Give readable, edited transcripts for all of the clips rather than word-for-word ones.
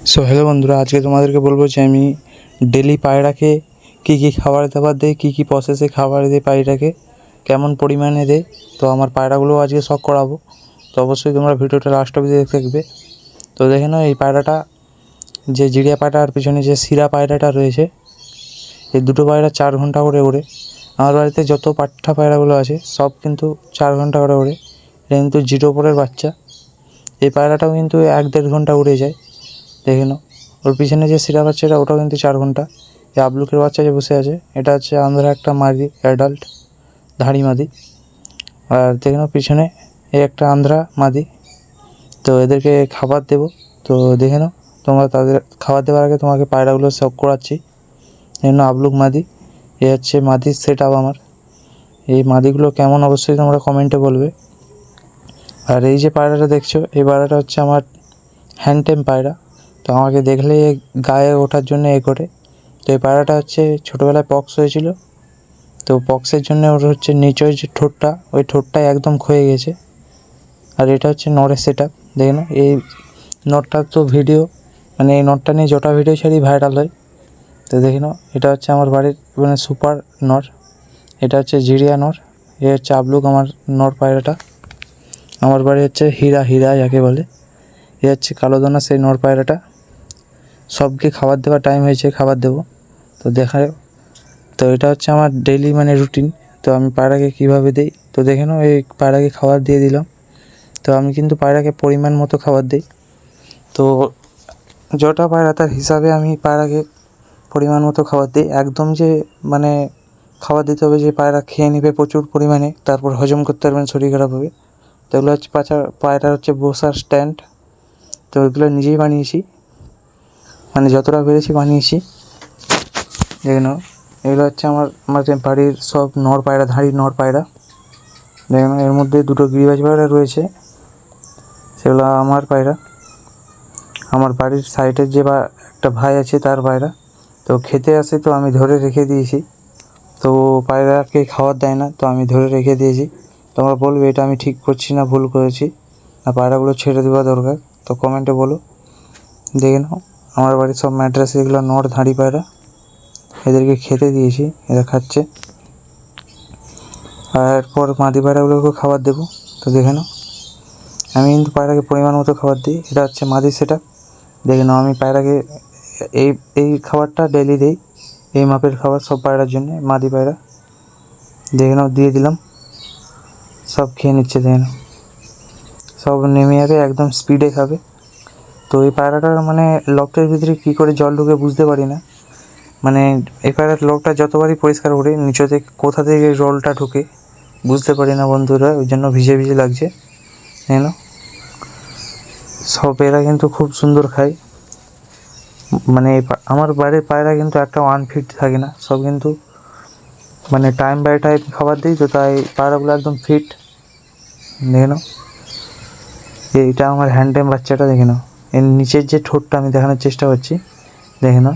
So hello বন্ধুরা, আজকে তোমাদেরকে বলবো যে আমি ডেলি পায়রাকে কী কী খাবার দাবার দিই, কী কী প্রসেসে খাবার দিই পায়রাকে, কেমন পরিমাণে দেয়। তো আমার পায়রাগুলো আজকে শখ করাবো। তো অবশ্যই তোমরা ভিডিওটা লাস্ট অবধি দেখবে। তো দেখে নাও এই পায়রাটা, যে জিরিয়া পায়রার পিছনে যে শিরা পায়রাটা রয়েছে, এই দুটো পায়রা 4 ঘন্টা করে ওড়ে। আমার বাড়িতে যত পাঠা পায়রাগুলো আছে সব কিন্তু 4 ঘন্টা করে ওড়ে। এটা কিন্তু জিরো পরের বাচ্চা। এই পায়রাটাও কিন্তু 1-1.5 ঘন্টা উড়ে যায়। দেখে নাও ওর পিছনে যে শিরা বাচ্চাটা, ওটাও কিন্তু 4 ঘন্টা। এই আবলুকের বাচ্চা যে বসে আছে, এটা হচ্ছে আন্ধ্রা একটা মাদি অ্যাডাল্ট ধাড়ি মাদি। আর দেখে নাও পিছনে এই একটা আন্ধ্রা মাদি। তো এদেরকে খাবার দেবো। তো দেখে নাও তোমরা, তাদের খাবার দেওয়ার আগে তোমাকে পায়রাগুলো সব করাচ্ছি। দেখে নাও আবলুক মাদি, এ হচ্ছে মাদির সেট আপ আমার। এই মাদিগুলো কেমন অবশ্যই তোমরা কমেন্টে বলবে। আর এই যে পায়রাটা দেখছো, এই পায়রাটা হচ্ছে আমার হ্যান্ডটেম পায়রা। তো আমাকে দেখলে গায়ে ওঠার জন্য করে। তো এই পায়রাটা হচ্ছে ছোটোবেলায় পক্স হয়েছিল। তো পক্সের জন্য ওর হচ্ছে নিচের যে ঠোঁটটা, ওই ঠোঁটটাই একদম ক্ষয়ে গেছে। আর এটা হচ্ছে নরের সেট আপ। দেখে নাও এই নটটার তো ভিডিও, মানে এই নটটা নিয়ে যটা ভিডিও ছাড়ি ভাইরাল হয়। তো দেখে নাও এটা হচ্ছে আমার বাড়ির মানে সুপার নর। এটা হচ্ছে জিরিয়া নর। এ হচ্ছে আবলুক আমার নর পায়রাটা। আমার বাড়ি হচ্ছে হীরা যাকে বলে। এ হচ্ছে কালোদানা সেই নর পায়রাটা। সবকে খাবার দেওয়ার টাইম হয়েছে, খাবার দেবো। তো দেখায়। তো এটা হচ্ছে আমার ডেইলি মানে রুটিন। তো আমি পায়রাকে কীভাবে দিই, তো দেখে নাও এই পায়রাকে খাবার দিয়ে দিলাম। তো আমি কিন্তু পায়রাকে পরিমাণ মতো খাবার দিই। তো যটা পায়রা তার হিসাবে আমি পায়রাকে পরিমাণ মতো খাবার দিই। একদম যে মানে খাবার দিতে হবে যে পায়রা খেয়ে নেবে প্রচুর পরিমাণে, তারপর হজম করতে পারবেন, শরীর খারাপ হবে। তো এগুলো হচ্ছে পায়রার হচ্ছে বসার স্ট্যান্ড। তো এগুলো নিজেই বানিয়েছি, মানে যতটা পেরেছি বানিয়েছি। দেখে নাও এগুলো হচ্ছে আমার বাড়ির সব নর পায়রা, ধাড়ি নর পায়রা। দেখে নাও এর মধ্যে দুটো গিরিবাজ পায়রা রয়েছে, সেগুলো আমার পায়রা। আমার বাড়ির সাইডের যে একটা ভাই আছে তার পায়রা। তো খেতে আসে, তো আমি ধরে রেখে দিয়েছি। তো পায়রাকে খাবার দেয় না, তো আমি ধরে রেখে দিয়েছি। তোমরা বলবে এটা আমি ঠিক করছি না ভুল করেছি, না পায়রাগুলো ছেড়ে দেওয়া দরকার, তো কমেন্টে বলো। দেখে নাও আমার বাড়ির সব ম্যাড্রাস এগুলো নর ধাড়ি পায়রা। এদেরকে খেতে দিয়েছি, এরা খাচ্ছে। আর এরপর মাদি পায়রাগুলোকেও খাবার দেবো। তো দেখে নাও আমি কিন্তু পায়রাকে পরিমাণ মতো খাবার দিই। এটা হচ্ছে মাদি সেটা। দেখে নাও আমি পায়রাকে এই এই খাবারটা ডেইলি দিই। এই মাপের খাবার সব পায়রার জন্য, মাদি পায়রা। দেখে নাও দিয়ে দিলাম, সব খেয়ে নিচ্ছে। দেখে নাও সব নেমে যাবে, একদম স্পিডে খাবে। তো এই পায়রাটার মানে লকটার ভিতরে কী করে জল ঢুকে বুঝতে পারি না। মানে এই পায়রার লকটা যতবারই পরিষ্কার করি, নিচে থেকে কোথা থেকে জলটা ঢুকে বুঝতে পারি না বন্ধুরা, ওই জন্য ভিজে ভিজে লাগছে। জানো সব এরা কিন্তু খুব সুন্দর খায়। মানে আমার বাড়ির পায়রা কিন্তু একটা আনফিট থাকে না, সব কিন্তু মানে টাইম বাই টাইম খাবার দিই। তো তাই পায়রাগুলো একদম ফিট। দেখে নাও এইটা আমার হ্যান্ডটেম বাচ্চাটা। দেখে নাও এর নিচের যে ঠোঁটটা আমি দেখানোর চেষ্টা করছি। দেখে নাও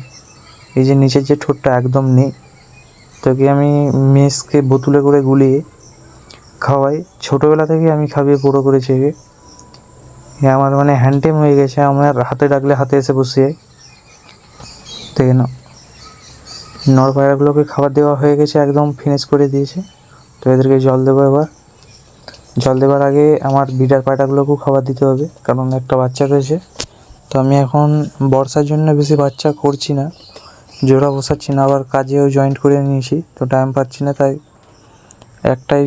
এই যে নিচের যে ঠোঁটটা একদম নেই। তোকে আমি মেসকে বোতলে করে গুলিয়ে খাওয়াই, ছোটোবেলা থেকে আমি খাইয়ে বড়ো করেছি একে। আমার মানে হ্যান্ডটেম হয়ে গেছে, আমার হাতে ডাকলে হাতে এসে বসে যায়। দেখে নাও নর পায়রাগুলোকে খাবার দেওয়া হয়ে গেছে, একদম ফিনিশ করে দিয়েছে। তো এদেরকে জল দেবো এবার। জল দেওয়ার আগে আমার বিডার পায়রাগুলোকেও খাবার দিতে হবে, কারণ একটা বাচ্চা রয়েছে। তো আমি এখন বর্ষার জন্য বেশি বাচ্চা করছি না, জোড়া বসাচ্ছি না, আবার কাজেও জয়েন্ট করে নিয়েছি। তো টাইম পাচ্ছি না, তাই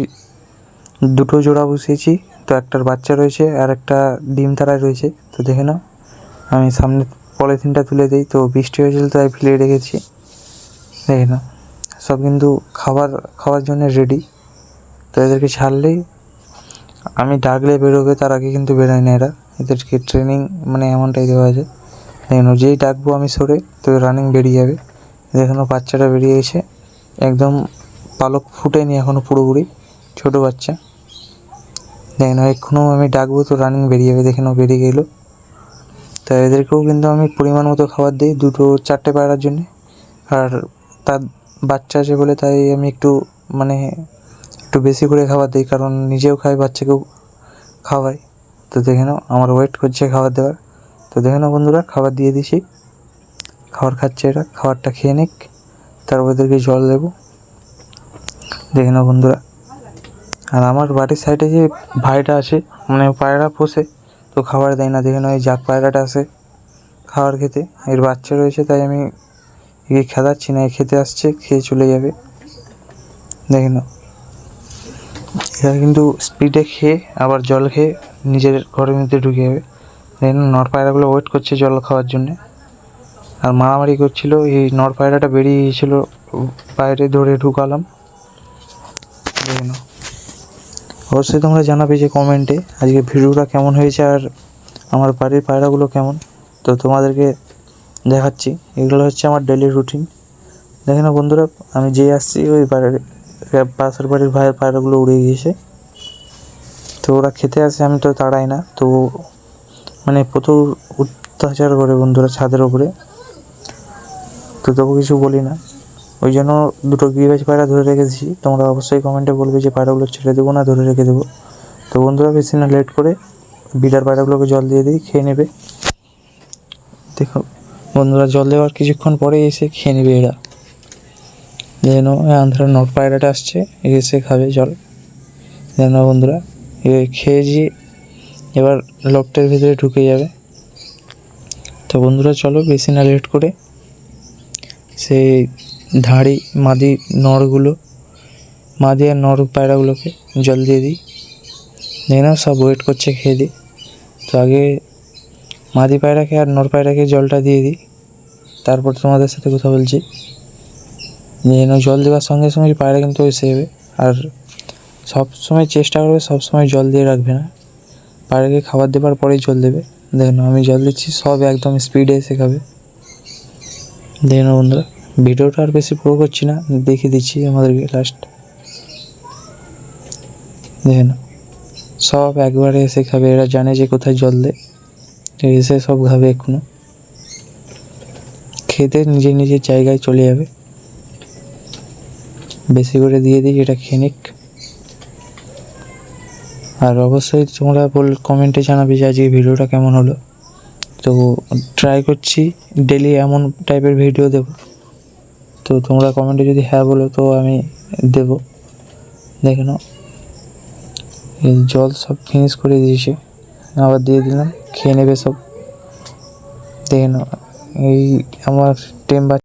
দুটো জোড়া বসিয়েছি। তো একটার বাচ্চা রয়েছে আর একটা ডিম তারায় রয়েছে। তো দেখে নাও আমি সামনে পলিথিনটা তুলে দিই, তো বৃষ্টি হয়েছিল তাই ফেলে রেখেছি। দেখে নাও সব কিন্তু খাওয়ার জন্য রেডি। তো এদেরকে ছাড়লেই আমি ডাকলে বেরোবে, তার আগে কিন্তু বেরোয় না এরা। এদেরকে ট্রেনিং মানে এমনটাই দেওয়া আছে। দেখে নাও যেই ডাকবো আমি সরে, তো রানিং বেরিয়ে যাবে। দেখে নাও বাচ্চাটা বেরিয়ে গেছে, একদম পালক ফুটেনি এখনও, পুরোপুরি ছোটো বাচ্চা। দেখে নাও এক্ষুনিও আমি ডাকবো তো রানিং বেরিয়ে যাবে। দেখে নাও বেরিয়ে গেলো। তাই এদেরকেও কিন্তু আমি পরিমাণ মতো খাবার দিই, 2-4টে পায়রার জন্যে। আর তার বাচ্চা আছে বলে তাই আমি একটু বেশি করে খাবার দিই, কারণ নিজেও খাই বাচ্চাকেও খাওয়াই। তো দেখে নাও আমার ওয়েট করছে খাবার দেওয়ার। তো দেখে নাও বন্ধুরা, খাবার দিয়ে দিছি, খাবার খাচ্ছে এরা, খাবারটা খেয়ে নিক, তারপর এদেরকে জল দেবো। দেখে নাও বন্ধুরা। আর আমার বাড়ির সাইডে যে ভাইটা আছে, মানে পায়রা পোষে, তো খাবার দেয় না। দেখে নাও এই জাত পায়রাটা আসে খাবার খেতে, এর বাচ্চা রয়েছে, তাই আমি একে খেদাচ্ছি না, খেতে আসছে, খেয়ে চলে যাবে। দেখে নাও, এরা কিন্তু স্পিডে খেয়ে আবার জল খেয়ে নিজের ঘরের মধ্যে ঢুকে যাবে। দেখে নাও, নর পায়রাগুলো ওয়েট করছে জল খাওয়ার জন্যে, আর মারামারি করছিল। এই নর পায়রাটা বেরিয়ে গিয়েছিল, বাইরে ধরে ঢুকালাম। দেখে নাও, অবশ্যই তোমরা জানাবে যে কমেন্টে আজকে ভিডিওটা কেমন হয়েছে আর আমার বাড়ির পায়রাগুলো কেমন। তো তোমাদেরকে দেখাচ্ছি, এগুলো হচ্ছে আমার ডেলি রুটিন। দেখে নাও বন্ধুরা, আমি যেই আসছি ওই বাড়ির পাশের বাড়ির ভাইয়ের পায়রাগুলো উড়ে গিয়েছে, তো ওরা খেতে আসে, আমি তো তাড়াই না। তো মানে প্রচুর অত্যাচার করে বন্ধুরা ছাদের ওপরে, তো তবু কিছু বলি না। ওই জন্য দুটো গিরিবাজ পায়রা ধরে রেখেছি। তোমরা অবশ্যই কমেন্টে বলবে যে পায়রাগুলো ছেড়ে দেবো না ধরে রেখে দেবো। তো বন্ধুরা, বেশি না লেট করে বিড়ার পায়রাগুলোকে জল দিয়ে দিই, খেয়ে নেবে। দেখো বন্ধুরা, জল দেওয়ার কিছুক্ষণ পরে এসে খেয়ে নেবে এরা। যেন আন্ধ্রার নট পায়রাটা আসছে, এসে খাবে জল। যেন বন্ধুরা, খেয়েছি, এবার লকটার ভিতরে ঢুকে যাবে। তো বন্ধুরা চলো, বেশি না লেট করে সেই ধাড়ি মাদি নরগুলো, মাদি আর নর পায়রাগুলোকে জল দিয়ে দিই। দেখে নাও, সব ওয়েট করছে খেয়ে দিই। তো আগে মাদি পায়রাকে আর নর পায়রাকে জলটা দিয়ে দিই, তারপর তোমাদের সাথে কথা বলছি। যেন জল দেওয়ার সঙ্গে সঙ্গে পায়রা কিন্তু এসে যাবে। আর সব সময় চেষ্টা করবে, সব সময় জল দিয়ে রাখবে না, পায়রাকে খাবার দেওয়ার পরেই জল দেবে। দেখুন আমি জল দিচ্ছি, সব একদম স্পিডে এসে খাবে। দেখুন বন্ধুরা, ভিডিওটা আর বেশি পুরো করছি না, দেখিয়ে দিচ্ছি আমাদেরকে লাস্ট। দেখুন সব একবারে এসে খাবে, এরা জানে যে কোথায় জল দেয়, এসে সব খাবে। এখনো খেতে নিজের নিজের জায়গায় চলে যাবে। বেশি করে দিয়ে দিই, এটা খেয়ে নিক। আর অবশ্যই তোমরা কমেন্টে জানাবে যে আজকে ভিডিওটা কেমন হলো। তো ট্রাই করছি ডেলি এমন টাইপের ভিডিও দেব। তো তোমরা কমেন্টে যদি হ্যাঁ বলো তো আমি দেব। দেখে নাও, এই জল সব ফিনিশ করে দিয়েছি, আবার দিয়ে দিলাম, খেয়ে নেবে সব। দেখে নাও, এই আমার টেম